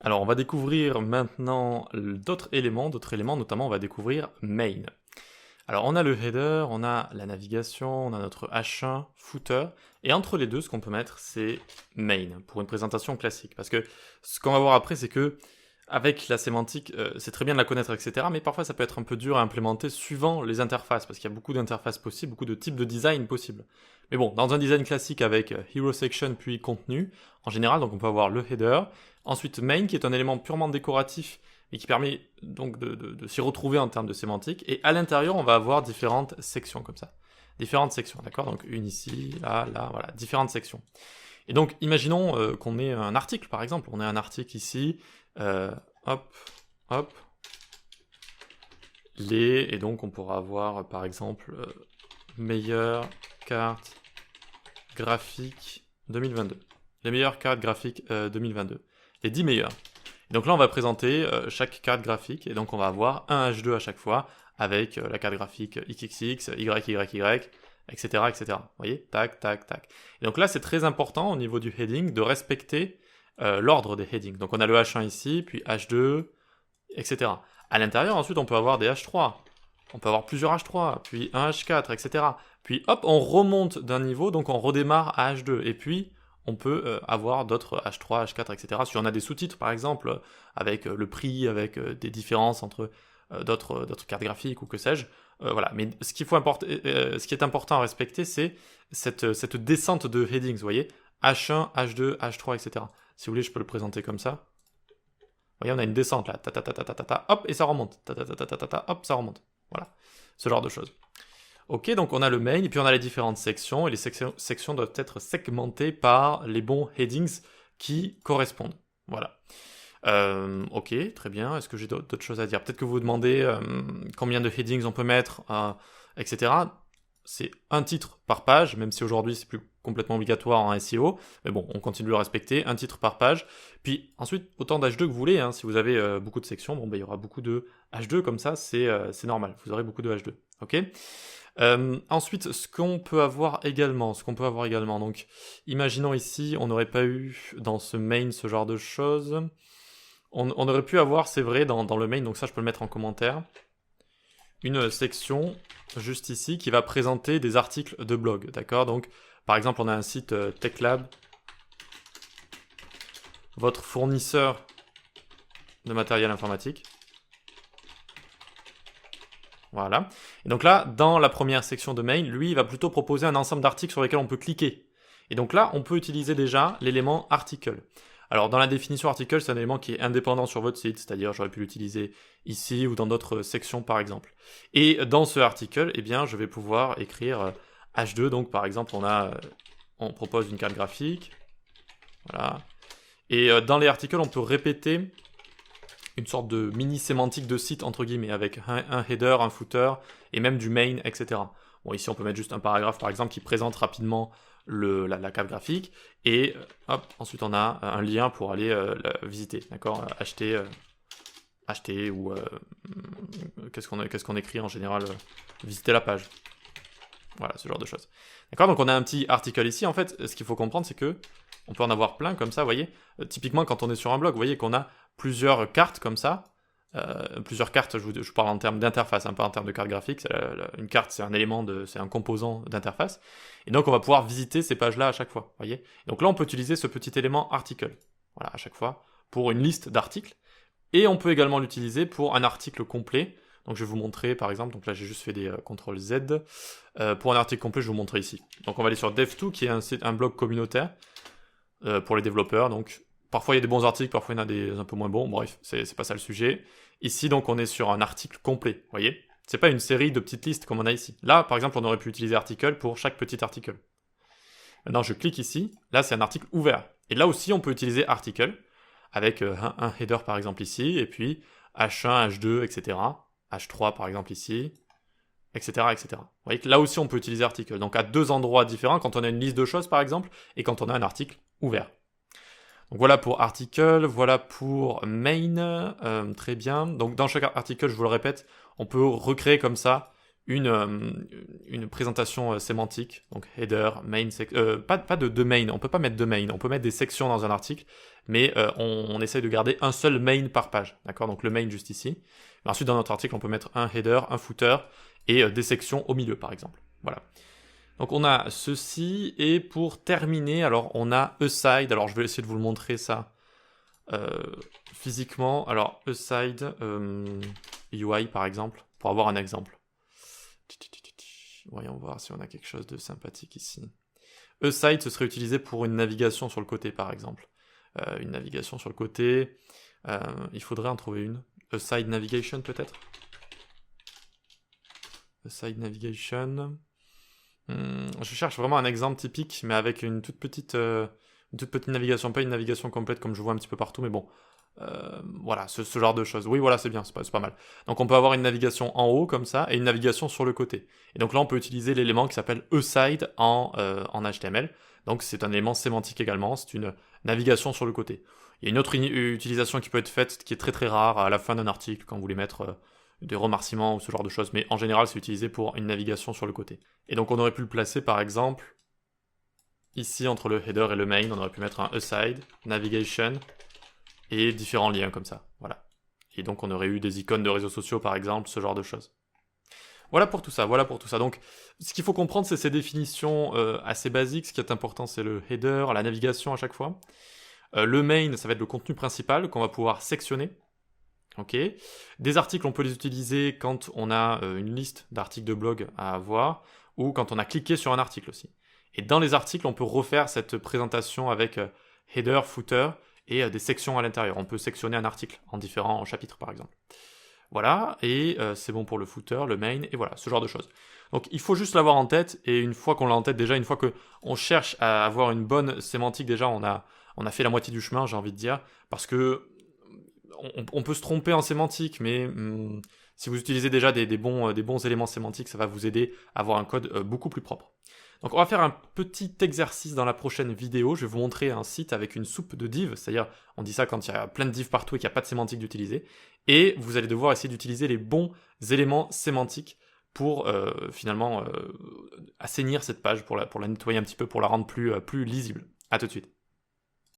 Alors, on va découvrir maintenant d'autres éléments, notamment on va découvrir main. Alors, on a le header, on a la navigation, on a notre H1, footer, et entre les deux, ce qu'on peut mettre, c'est main, pour une présentation classique. Parce que ce qu'on va voir après, c'est que avec la sémantique, c'est très bien de la connaître, etc., mais parfois ça peut être un peu dur à implémenter suivant les interfaces, parce qu'il y a beaucoup d'interfaces possibles, beaucoup de types de design possibles. Mais bon, dans un design classique avec hero section puis contenu, en général, donc on peut avoir le header, ensuite main qui est un élément purement décoratif et qui permet donc de s'y retrouver en termes de sémantique, et à l'intérieur on va avoir différentes sections comme ça. Différentes sections, d'accord? Donc une ici, là, là, voilà, différentes sections. Et donc imaginons qu'on ait un article par exemple, on a un article ici, hop, hop, et donc on pourra avoir par exemple meilleure carte graphique 2022. Les meilleures cartes graphiques 2022. Les 10 meilleures. Et donc là on va présenter chaque carte graphique, et donc on va avoir un H2 à chaque fois, avec la carte graphique XXX, YYY, etc. etc. Vous voyez? Tac, tac, tac. Et donc là c'est très important au niveau du heading de respecter l'ordre des headings. Donc on a le H1 ici, puis H2, etc. À l'intérieur, ensuite, on peut avoir des H3. On peut avoir plusieurs H3, puis un H4, etc. Puis hop, on remonte d'un niveau, donc on redémarre à H2. Et puis, on peut avoir d'autres H3, H4, etc. Si on a des sous-titres, par exemple, avec le prix, avec des différences entre d'autres cartes graphiques ou que sais-je. Voilà. Mais ce qui est important à respecter, c'est cette descente de headings, vous voyez, H1, H2, H3, etc. Si vous voulez, je peux le présenter comme ça. Vous voyez, on a une descente là, ta ta ta ta ta ta, ta hop, et ça remonte, ta ta ta ta ta ta ta, hop, ça remonte. Voilà, ce genre de choses. Ok, donc on a le main, et puis on a les différentes sections, et les sections doivent être segmentées par les bons headings qui correspondent. Voilà. Ok, très bien. Est-ce que j'ai d'autres choses à dire? Peut-être que vous vous demandez combien de headings on peut mettre, etc. C'est un titre par page, même si aujourd'hui c'est plus complètement obligatoire en SEO, mais bon, on continue de le respecter, un titre par page. Puis ensuite, autant d'H2 que vous voulez, hein. Si vous avez beaucoup de sections, bon, il y aura beaucoup de H2, comme ça, c'est normal, vous aurez beaucoup de H2, ok? Ensuite, ce qu'on peut avoir également, donc, imaginons ici, on n'aurait pas eu dans ce main ce genre de choses. On aurait pu avoir, c'est vrai, dans le main, donc ça je peux le mettre en commentaire, une section juste ici qui va présenter des articles de blog, d'accord? Donc par exemple on a un site TechLab, votre fournisseur de matériel informatique. Voilà. Et donc là, dans la première section de mail, lui, il va plutôt proposer un ensemble d'articles sur lesquels on peut cliquer. Et donc là, on peut utiliser déjà l'élément article. Alors dans la définition article, c'est un élément qui est indépendant sur votre site, c'est-à-dire j'aurais pu l'utiliser ici ou dans d'autres sections par exemple. Et dans ce article, eh bien, je vais pouvoir écrire H2, donc par exemple on propose une carte graphique, voilà. Et dans les articles, on peut répéter une sorte de mini sémantique de site entre guillemets, avec un header, un footer, et même du main, etc. Bon, ici on peut mettre juste un paragraphe par exemple qui présente rapidement la carte graphique, et hop, ensuite on a un lien pour aller la visiter, d'accord, acheter ou qu'est-ce qu'on écrit en général, visiter la page. Voilà, ce genre de choses. D'accord, donc on a un petit article ici. En fait, ce qu'il faut comprendre, c'est que on peut en avoir plein comme ça, vous voyez. Typiquement, quand on est sur un blog, vous voyez qu'on a plusieurs cartes comme ça. Plusieurs cartes, je parle en termes d'interface, pas en termes de carte graphique. Une carte, c'est un élément, c'est un composant d'interface. Et donc, on va pouvoir visiter ces pages-là à chaque fois, vous voyez. Donc là, on peut utiliser ce petit élément article, voilà, à chaque fois, pour une liste d'articles. Et on peut également l'utiliser pour un article complet. Donc je vais vous montrer par exemple, donc là j'ai juste fait des CTRL Z. Pour un article complet, je vais vous montrer ici. Donc on va aller sur Dev2 qui est un blog communautaire pour les développeurs. Donc parfois il y a des bons articles, parfois il y en a des un peu moins bons. Bref, c'est pas ça le sujet. Ici donc on est sur un article complet, vous voyez. C'est pas une série de petites listes comme on a ici. Là par exemple on aurait pu utiliser article pour chaque petit article. Maintenant je clique ici, là c'est un article ouvert. Et là aussi on peut utiliser article avec un header par exemple ici, et puis H1, H2, etc. H3 par exemple ici, etc., etc. Vous voyez que là aussi on peut utiliser article. Donc à deux endroits différents, quand on a une liste de choses par exemple, et quand on a un article ouvert. Donc voilà pour article, voilà pour main, très bien. Donc dans chaque article, je vous le répète, on peut recréer comme ça une présentation sémantique, donc header, main, pas de main, on peut pas mettre de main, on peut mettre des sections dans un article, mais on essaye de garder un seul main par page, d'accord? Donc le main juste ici. Mais ensuite dans notre article on peut mettre un header, un footer et des sections au milieu par exemple. Voilà. Donc on a ceci, et pour terminer, alors on a aside, alors je vais essayer de vous le montrer ça physiquement. Alors aside UI par exemple, pour avoir un exemple. Voyons voir si on a quelque chose de sympathique ici. Aside, ce serait utilisé pour une navigation sur le côté, par exemple. Une navigation sur le côté. Il faudrait en trouver une. Aside navigation, peut-être. Aside navigation. Je cherche vraiment un exemple typique, mais avec une toute petite navigation. Pas une navigation complète comme je vois un petit peu partout, mais bon. Voilà, ce genre de choses. Oui, voilà, c'est bien, c'est pas mal. Donc on peut avoir une navigation en haut comme ça et une navigation sur le côté. Et donc là, on peut utiliser l'élément qui s'appelle aside en HTML. Donc c'est un élément sémantique également, c'est une navigation sur le côté. Il y a une autre utilisation qui peut être faite, qui est très très rare à la fin d'un article, quand vous voulez mettre des remerciements ou ce genre de choses. Mais en général, c'est utilisé pour une navigation sur le côté. Et donc on aurait pu le placer par exemple ici entre le header et le main. On aurait pu mettre un aside, navigation, et différents liens comme ça, voilà. Et donc on aurait eu des icônes de réseaux sociaux par exemple, ce genre de choses. Voilà pour tout ça, voilà pour tout ça. Donc ce qu'il faut comprendre, c'est ces définitions assez basiques. Ce qui est important, c'est le header, la navigation à chaque fois. Le main, ça va être le contenu principal qu'on va pouvoir sectionner. Ok. Des articles, on peut les utiliser quand on a une liste d'articles de blog à avoir, ou quand on a cliqué sur un article aussi. Et dans les articles, on peut refaire cette présentation avec header, footer, et des sections à l'intérieur. On peut sectionner un article en différents chapitres, par exemple. Voilà, et c'est bon pour le footer, le main, et voilà, ce genre de choses. Donc il faut juste l'avoir en tête, et une fois qu'on l'a en tête, déjà, une fois qu'on cherche à avoir une bonne sémantique, déjà, on a fait la moitié du chemin, j'ai envie de dire, parce que on peut se tromper en sémantique, mais si vous utilisez déjà des bons éléments sémantiques, ça va vous aider à avoir un code beaucoup plus propre. Donc on va faire un petit exercice dans la prochaine vidéo. Je vais vous montrer un site avec une soupe de divs, c'est-à-dire on dit ça quand il y a plein de divs partout et qu'il n'y a pas de sémantique d'utiliser. Et vous allez devoir essayer d'utiliser les bons éléments sémantiques pour finalement assainir cette page, pour la nettoyer un petit peu, pour la rendre plus lisible. A tout de suite.